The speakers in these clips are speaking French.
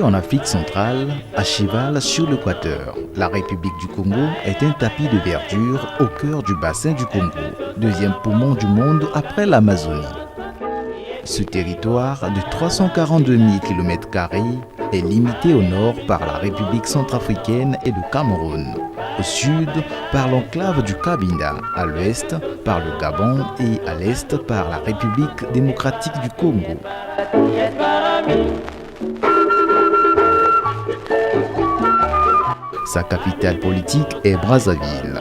en Afrique centrale, à cheval sur l'équateur, la République du Congo est un tapis de verdure au cœur du bassin du Congo, deuxième poumon du monde après l'Amazonie. Ce territoire de 342 000 km² est limité au nord par la République centrafricaine et le Cameroun, au sud par l'enclave du Cabinda, à l'ouest par le Gabon et à l'est par la République démocratique du Congo. Sa capitale politique est Brazzaville.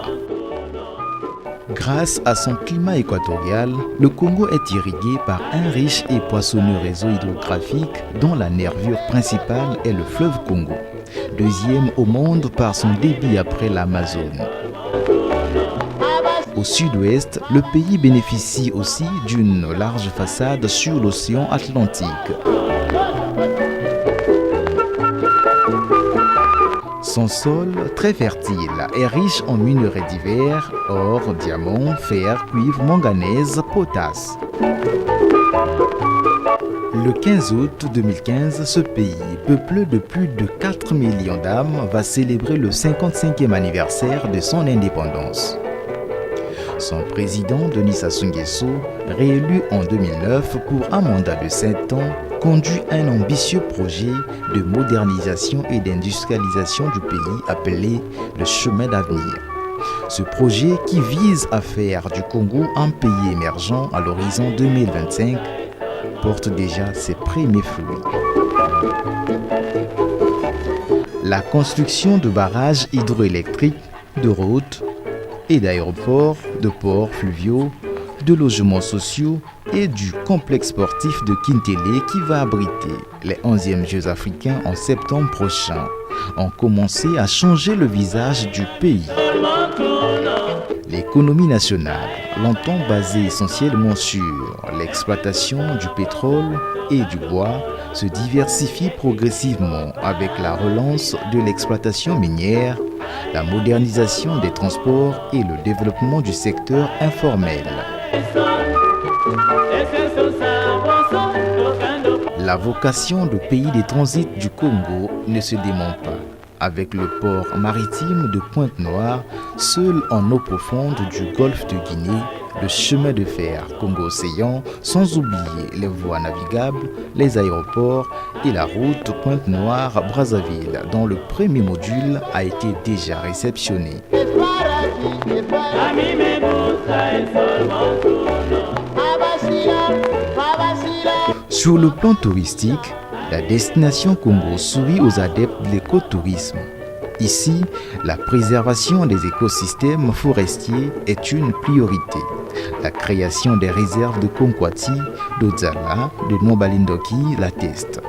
Grâce à son climat équatorial, le Congo est irrigué par un riche et poissonneux réseau hydrographique dont la nervure principale est le fleuve Congo, deuxième au monde par son débit après l'Amazone. Au sud-ouest, le pays bénéficie aussi d'une large façade sur l'océan Atlantique. Son sol, très fertile, est riche en minerais divers, or, diamant, fer, cuivre, manganèse, potasse. Le 15 août 2015, ce pays, peuplé de plus de 4 millions d'âmes, va célébrer le 55e anniversaire de son indépendance. Son président, Denis Sassou Nguesso, réélu en 2009 pour un mandat de 7 ans, conduit un ambitieux projet de modernisation et d'industrialisation du pays appelé le chemin d'avenir. Ce projet, qui vise à faire du Congo un pays émergent à l'horizon 2025, porte déjà ses premiers fruits. La construction de barrages hydroélectriques, de routes et d'aéroports, de ports fluviaux, de logements sociaux et du complexe sportif de Kintélé qui va abriter les 11e Jeux africains en septembre prochain, ont commencé à changer le visage du pays. L'économie nationale, longtemps basée essentiellement sur l'exploitation du pétrole et du bois, se diversifie progressivement avec la relance de l'exploitation minière, la modernisation des transports et le développement du secteur informel. La vocation de pays de transit du Congo ne se dément pas. Avec le port maritime de Pointe-Noire, seul en eau profonde du golfe de Guinée, le chemin de fer Congo-Océan, sans oublier les voies navigables, les aéroports et la route Pointe-Noire-Brazzaville, dont le premier module a été déjà réceptionné. Sur le plan touristique, la destination Congo sourit aux adeptes de l'écotourisme. Ici, la préservation des écosystèmes forestiers est une priorité. La création des réserves de Konkwati, d'Odzala, de Nombalindoki l'atteste.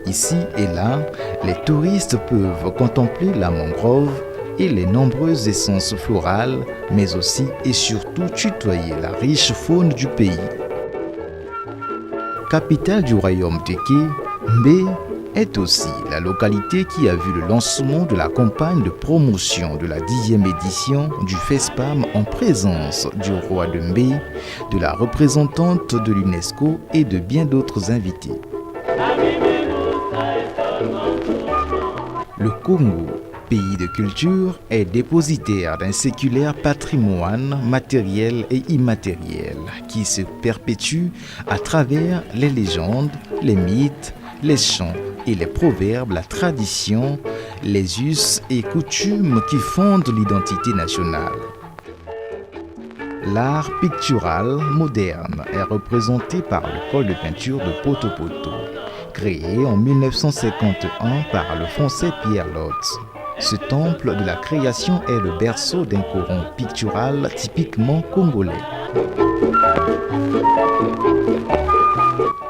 Ici et là, les touristes peuvent contempler la mangrove et les nombreuses essences florales, mais aussi et surtout tutoyer la riche faune du pays. Capitale du royaume Téké, Mbé est aussi la localité qui a vu le lancement de la campagne de promotion de la 10e édition du FESPAM en présence du roi de Mbé, de la représentante de l'UNESCO et de bien d'autres invités. Le Congo, pays de culture, est dépositaire d'un séculaire patrimoine matériel et immatériel qui se perpétue à travers les légendes, les mythes, les chants et les proverbes, la tradition, les us et coutumes qui fondent l'identité nationale. L'art pictural moderne est représenté par l'école de peinture de Poto-Poto, créée en 1951 par le Français Pierre Lotz. Ce temple de la création est le berceau d'un coron pictural typiquement congolais.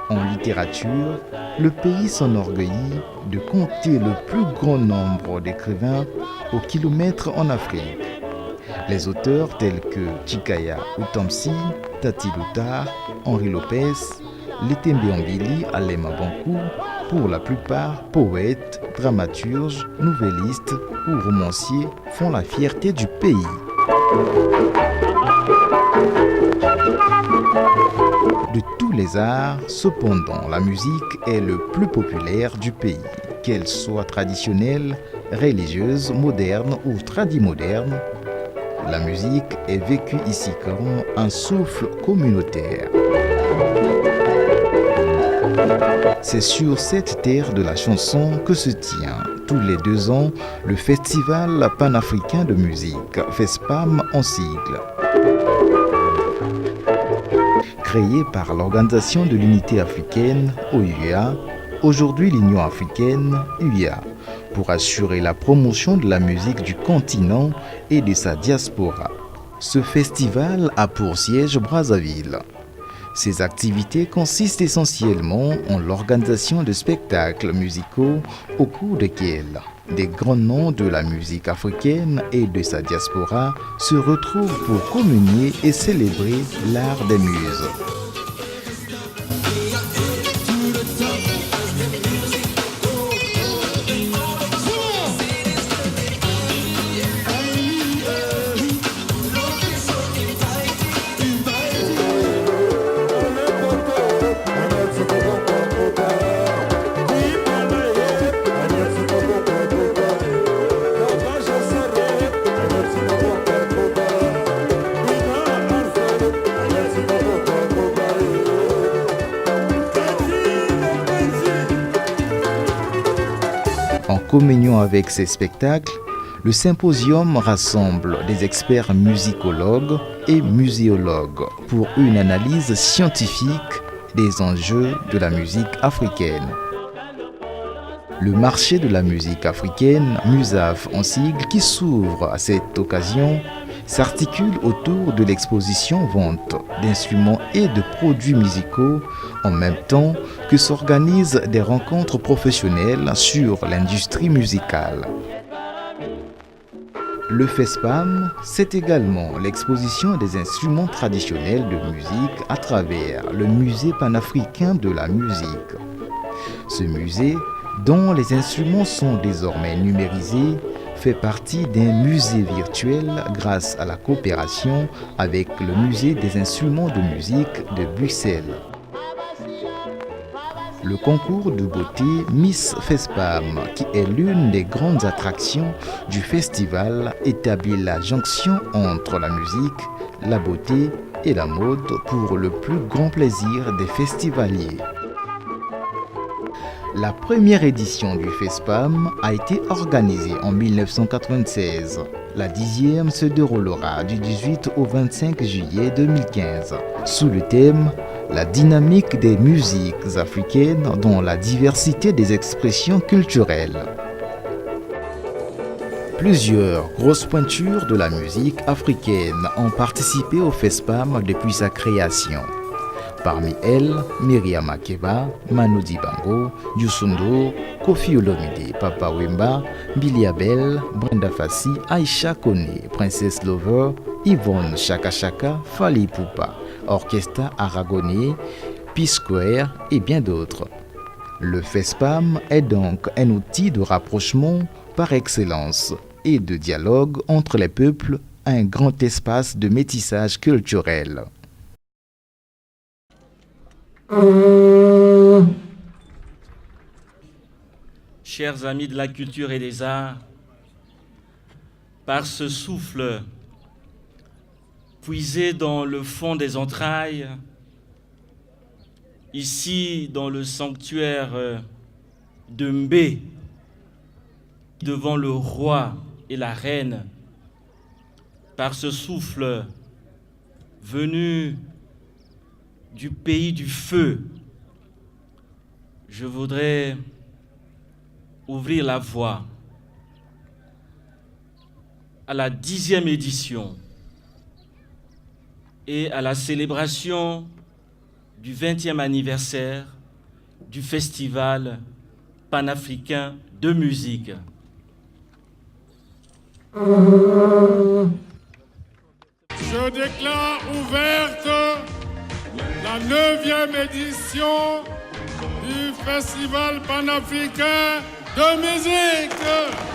En littérature, le pays s'enorgueillit de compter le plus grand nombre d'écrivains au kilomètre en Afrique. Les auteurs tels que Chikaya Utamsi, Tati Lutar, Henri Lopez, Letembe Ambili, Alema Bankou, pour la plupart poètes, dramaturges, nouvellistes ou romanciers, font la fierté du pays. de tous les arts, cependant la musique est le plus populaire du pays, qu'elle soit traditionnelle, religieuse, moderne ou tradimoderne. La musique est vécue ici comme un souffle communautaire. C'est sur cette terre de la chanson que se tient tous les 2 ans le Festival panafricain de musique, FESPAM en sigle. Créé par l'Organisation de l'Unité africaine, OUA, aujourd'hui l'Union africaine, UA, pour assurer la promotion de la musique du continent et de sa diaspora. Ce festival a pour siège Brazzaville. Ses activités consistent essentiellement en l'organisation de spectacles musicaux au cours desquels des grands noms de la musique africaine et de sa diaspora se retrouvent pour communier et célébrer l'art des muses. En communion avec ces spectacles, le symposium rassemble des experts musicologues et muséologues pour une analyse scientifique des enjeux de la musique africaine. Le marché de la musique africaine, MUSAF en sigle, qui s'ouvre à cette occasion, s'articule autour de l'exposition-vente d'instruments et de produits musicaux en même temps que s'organisent des rencontres professionnelles sur l'industrie musicale. Le FESPAM, c'est également l'exposition des instruments traditionnels de musique à travers le Musée panafricain de la musique. Ce musée, dont les instruments sont désormais numérisés, fait partie d'un musée virtuel grâce à la coopération avec le Musée des instruments de musique de Bruxelles. Le concours de beauté Miss FESPAM, qui est l'une des grandes attractions du festival, établit la jonction entre la musique, la beauté et la mode pour le plus grand plaisir des festivaliers. La première édition du FESPAM a été organisée en 1996. La 10e se déroulera du 18 au 25 juillet 2015 sous le thème « La dynamique des musiques africaines dans la diversité des expressions culturelles ». Plusieurs grosses pointures de la musique africaine ont participé au FESPAM depuis sa création. Parmi elles, Myriam Makeba, Manu Dibango, Youssou N'Dour, Koffi Olomide, Papa Wemba, Billy Abel, Brenda Fassi, Aïcha Kone, Princess Lover, Yvonne Chaka Chaka, Fally Ipupa, Orchestra Aragonais, P-Square et bien d'autres. Le FESPAM est donc un outil de rapprochement par excellence et de dialogue entre les peuples, un grand espace de métissage culturel. Chers amis de la culture et des arts, par ce souffle puisé dans le fond des entrailles, ici dans le sanctuaire de Mbé, devant le roi et la reine, par ce souffle venu du pays du feu, je voudrais ouvrir la voie à la 10e édition et à la célébration du 20e anniversaire du Festival panafricain de musique. Je déclare ouverte la 9e édition du Festival panafricain de musique.